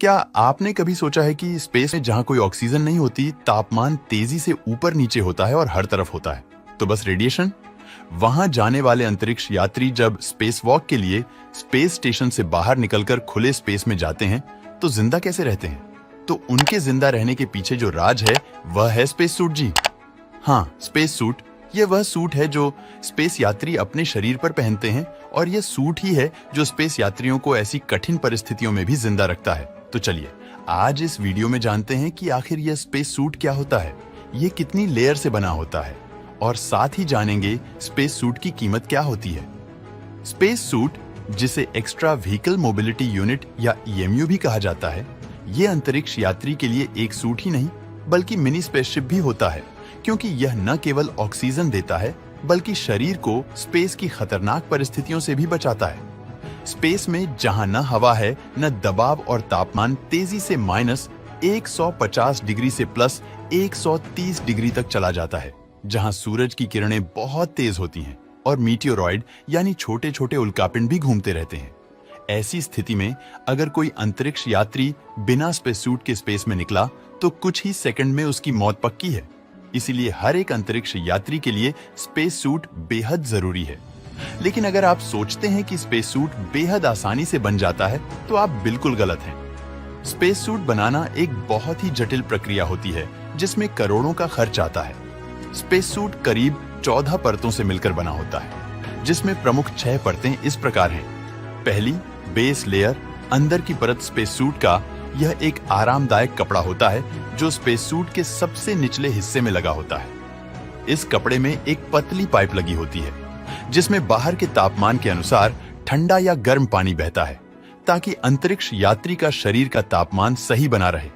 क्या आपने कभी सोचा है कि स्पेस में जहां कोई ऑक्सीजन नहीं होती, तापमान तेजी से ऊपर नीचे होता है और हर तरफ होता है? तो बस रेडिएशन। वहां जाने वाले अंतरिक्ष यात्री जब स्पेस वॉक के लिए स्पेस स्टेशन से बाहर निकलकर खुले स्पेस में जाते हैं, तो जिंदा कैसे रहते हैं? तो उनके जिंदा रहने के पीछे जो राज है, वह है स्पेस सूट जी। हाँ, स्पेस सूट। ये वह सूट है जो स्पेस यात्री अपने शरीर पर पहनते हैं, और यह सूट ही है जो स्पेस यात्रियों को ऐसी कठिन परिस्थितियों में भी जिंदा रखता है। तो चलिए आज इस वीडियो में जानते हैं कि आखिर यह स्पेस सूट क्या होता है, ये कितनी लेयर से बना होता है, और साथ ही जानेंगे स्पेस सूट की कीमत क्या होती है। स्पेस सूट, जिसे एक्स्ट्रा व्हीकल मोबिलिटी यूनिट या EMU भी कहा जाता है, ये अंतरिक्ष यात्री के लिए एक सूट ही नहीं बल्कि मिनी स्पेसशिप भी होता है, क्योंकि यह न केवल ऑक्सीजन देता है बल्कि शरीर को स्पेस की खतरनाक परिस्थितियों से भी बचाता है। स्पेस में जहां न हवा है, न दबाव, और तापमान तेजी से -150 डिग्री से +130 डिग्री तक चला जाता है, जहां सूरज की किरणें बहुत तेज होती हैं और मीटियोरॉइड यानी छोटे छोटे उल्कापिंड भी घूमते रहते हैं। ऐसी स्थिति में अगर कोई अंतरिक्ष यात्री बिना स्पेस सूट के स्पेस में निकला तो कुछ ही सेकंड में उसकी मौत पक्की है। इसीलिए हर एक अंतरिक्ष यात्री के लिए स्पेस सूट बेहद जरूरी है। लेकिन अगर आप सोचते हैं कि स्पेस सूट बेहद आसानी से बन जाता है, तो आप बिल्कुल गलत हैं। स्पेस सूट बनाना एक बहुत ही जटिल प्रक्रिया होती है, जिसमें करोड़ों का खर्च आता है। स्पेस सूट करीब 14 परतों से मिलकर बना होता है, जिसमें प्रमुख 6 परतें इस प्रकार हैं। पहली, बेस लेयर, अंदर की परत स्पेस सूट का। यह एक आरामदायक कपड़ा होता है जो स्पेस सूट के सबसे निचले हिस्से में लगा होता है। इस कपड़े में एक पतली पाइप लगी होती है, जिसमें बाहर के तापमान के अनुसार ठंडा या गर्म पानी बहता है, ताकि अंतरिक्ष यात्री का शरीर का तापमान सही बना रहे।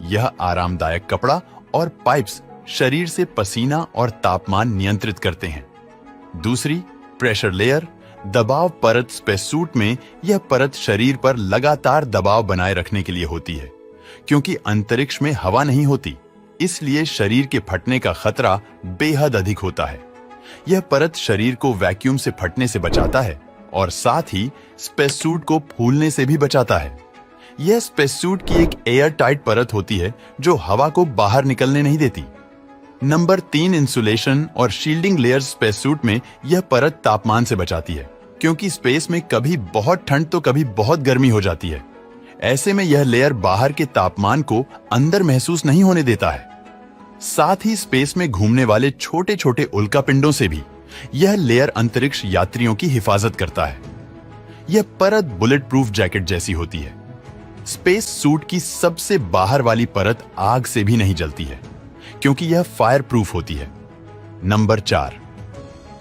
यह आरामदायक कपड़ा और पाइप्स शरीर से पसीना और तापमान नियंत्रित करते हैं। दूसरी, प्रेशर लेयर, दबाव परत। स्पेस सूट में यह परत शरीर पर लगातार दबाव बनाए रखने के लिए होती है। क्योंकि अंतरिक्ष में हवा नहीं होती, इसलिए शरीर के फटने का खतरा बेहद अधिक होता है। यह परत शरीर को वैक्यूम से फटने से बचाता है और साथ ही स्पेस सूट को फूलने से भी बचाता है। यह स्पेस सूट की एक एयर टाइट परत होती है जो हवा को बाहर निकलने नहीं देती। नंबर 3, इंसुलेशन और शील्डिंग लेयर। स्पेस सूट में यह परत तापमान से बचाती है, क्योंकि स्पेस में कभी बहुत ठंड तो कभी बहुत गर्मी हो जाती है। ऐसे में यह लेयर बाहर के तापमान को अंदर महसूस नहीं होने देता है। साथ ही स्पेस में घूमने वाले छोटे छोटे उल्कापिंडों से भी यह लेयर अंतरिक्ष यात्रियों की हिफाजत करता है। यह परत बुलेट प्रूफ जैकेट जैसी होती है। स्पेस सूट की सबसे बाहर वाली परत आग से भी नहीं जलती है, क्योंकि यह फायर प्रूफ होती है। Number 4,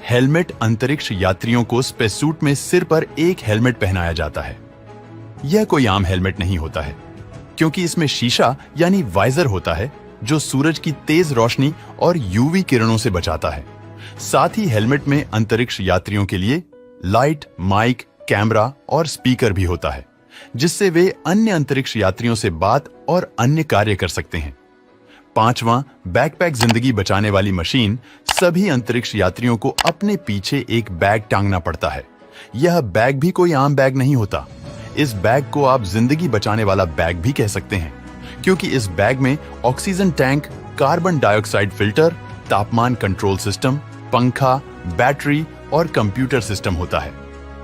helmet. अंतरिक्ष यात्रियों को स्पेस सूट में सिर पर एक हेलमेट पहनाया जाता है। यह कोई आम हेलमेट नहीं होता है, क्योंकि इसमें शीशा यानी वाइजर होता है, जो सूरज की तेज रोशनी और UV किरणों से बचाता है। साथ ही हेलमेट में अंतरिक्ष यात्रियों के लिए लाइट, माइक, कैमरा और स्पीकर भी होता है, जिससे वे अन्य अंतरिक्ष यात्रियों से बात और अन्य कार्य कर सकते हैं। 5वां, बैकपैक। जिंदगी बचाने वाली मशीन। सभी अंतरिक्ष यात्रियों को अपने पीछे एक बैग टांगना पड़ता है। यह बैग भी कोई आम बैग नहीं होता। इस बैग को आप जिंदगी बचाने वाला बैग भी कह सकते हैं, क्योंकि इस बैग में oxygen tank, carbon dioxide filter, तापमान कंट्रोल सिस्टम, पंखा, बैटरी और कंप्यूटर सिस्टम होता है।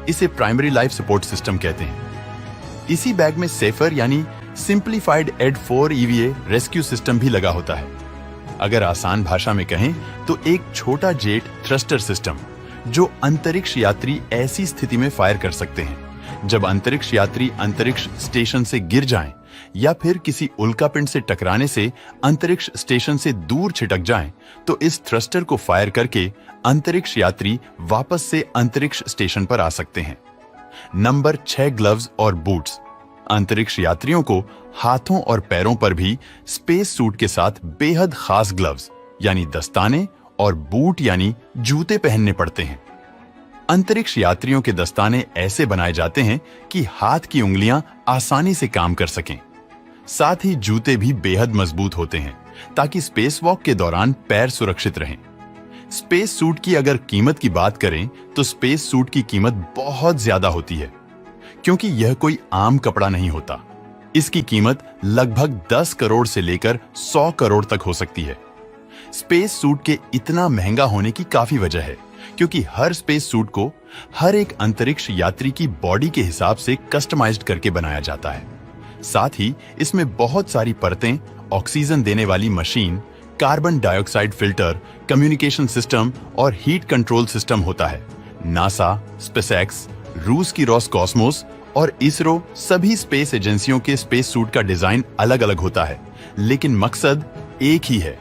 इसे प्राइमरी लाइफ सपोर्ट सिस्टम कहते हैं। इसी बैग में सेफर यानी simplified ED4 EVA rescue system भी लगा होता है। अगर आसान भाषा में कहें तो एक छोटा जेट थ्रस्टर सिस्टम, जो अंतरिक्ष यात्री ऐसी स्थिति में फायर कर सकते हैं जब अंतरिक्ष यात्री अंतरिक्ष स्टेशन से गिर जाएं, या फिर किसी उल्कापिंड से टकराने से अंतरिक्ष स्टेशन से दूर छिटक जाएं, तो इस थ्रस्टर को फायर करके अंतरिक्ष यात्री वापस से अंतरिक्ष स्टेशन पर आ सकते हैं। नंबर 6, ग्लव्स और बूट्स। अंतरिक्ष यात्रियों को हाथों और पैरों पर भी स्पेस सूट के साथ बेहद खास ग्लव्स यानी दस्ताने और बूट यानी जूते पहनने पड़ते हैं। अंतरिक्ष यात्रियों के दस्ताने ऐसे बनाए जाते हैं कि हाथ की उंगलियां आसानी से काम कर सकें। साथ ही जूते भी बेहद मजबूत होते हैं, ताकि स्पेस वॉक के दौरान पैर सुरक्षित रहें। स्पेस सूट की अगर कीमत की बात करें तो स्पेस सूट की कीमत बहुत ज्यादा होती है, क्योंकि यह कोई आम कपड़ा नहीं होता। इसकी कीमत लगभग 10 करोड़ से लेकर 100 करोड़ तक हो सकती है। स्पेस सूट के इतना महंगा होने की काफी वजह है, क्योंकि हर स्पेस सूट को हर एक अंतरिक्ष यात्री की बॉडी के हिसाब से कस्टमाइज्ड करके बनाया जाता है। साथ ही इसमें बहुत सारी परतें, ऑक्सीजन देने वाली machine, carbon dioxide filter, communication system और हीट कंट्रोल सिस्टम होता है। नासा, स्पेसएक्स, रूस की रॉसकॉस्मोस और इसरो सभी स्पेस एजेंसियों के स्पेस सूट का डिजाइन अलग अलग होता है, लेकिन मकसद एक ही है,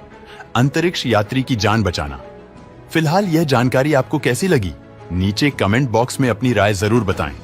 अंतरिक्ष यात्री की जान बचाना। फिलहाल यह जानकारी आपको कैसी लगी? नीचे कमेंट बॉक्स में अपनी राय जरूर बताएं।